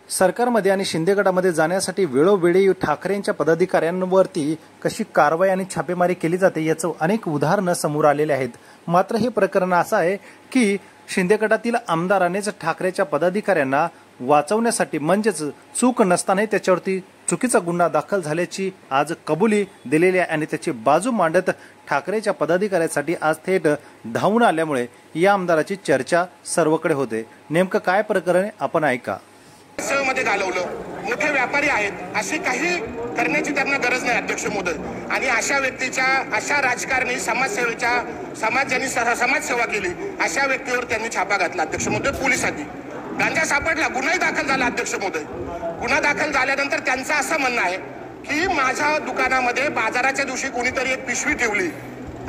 सरकारमध्ये आणि शिंदे गटामध्ये जाण्यासाठी वेळोवेळी ठाकरेंच्या पदाधिकाऱ्यांवरती कशी कारवाई आणि छापेमारी केली जाते याचं अनेक उदाहरणं समोर आलेले आहेत। मात्र हे प्रकरण असं आहे की शिंदे गटातील आमदारानेच ठाकरेच्या पदाधिकाऱ्यांना वाचवण्यासाठी म्हणजेच चूक नसतानाही त्याच्यावरती चुकीचा गुन्हा दाखल झाल्याची आज कबुली दिलेली आहे आणि त्याची बाजू मांडत ठाकरेच्या पदाधिकाऱ्यांसाठी आज थेट धावून आल्यामुळे या आमदाराची चर्चा सर्वकडे होते। नेमकं काय प्रकरण आपण ऐका। मध्ये घालवलं, मोठे व्यापारी आहेत अशी काही करण्याची त्यांना गरज नाही अध्यक्ष महोदय। आणि अशा व्यक्तीच्या, अशा राजकारणी, समाजाने समाजसेवा केली अशा व्यक्तीवर त्यांनी छापा घातला अध्यक्ष महोदय। पोलिसांनी गांजा सापडला, गुन्हाही दाखल झाला अध्यक्ष महोदय। गुन्हा दाखल झाल्यानंतर त्यांचं असं म्हणणं आहे की माझ्या दुकानामध्ये बाजाराच्या दिवशी कोणीतरी एक पिशवी ठेवली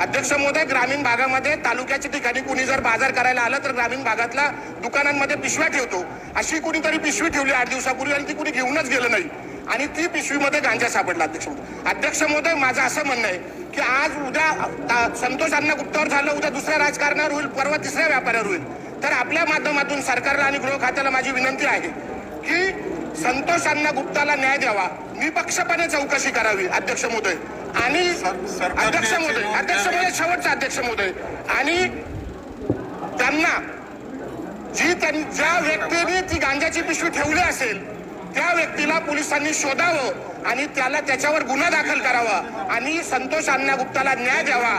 अध्यक्ष महोदय। ग्रामीण भागामध्ये तालुक्याच्या ठिकाणी कोणी जर बाजार करायला आलं तर ग्रामीण भागातला दुकानांमध्ये पिशव्या ठेवतो, अशी कोणीतरी पिशवी ठेवली 8 दिवसापूर्वी आणि ती कोणी घेऊनच गेलं नाही आणि ती पिशवीमध्ये गांजा सापडला अध्यक्ष महोदय। अध्यक्ष महोदय, माझं असं म्हणणं आहे की आज उद्या संतोष अण्णा गुप्तावर झालं, उद्या दुसऱ्या राजकारणावर होईल, परवा तिसऱ्या व्यापाऱ्यावर होईल। तर आपल्या माध्यमातून सरकारला आणि गृह खात्याला माझी विनंती आहे की संतोष अण्णा गुप्ताला न्याय द्यावा, निपक्षपणे चौकशी करावी अध्यक्ष महोदय। आणि अध्यक्ष महोदय शेवटचा अध्यक्ष महोदय, आणि त्यांना ज्या व्यक्तीने ती गांजाची पिशवी ठेवली असेल त्या व्यक्तीला पोलिसांनी शोधावं आणि त्याच्यावर गुन्हा दाखल करावा आणि संतोष अण्णा गुप्ताला न्याय द्यावा।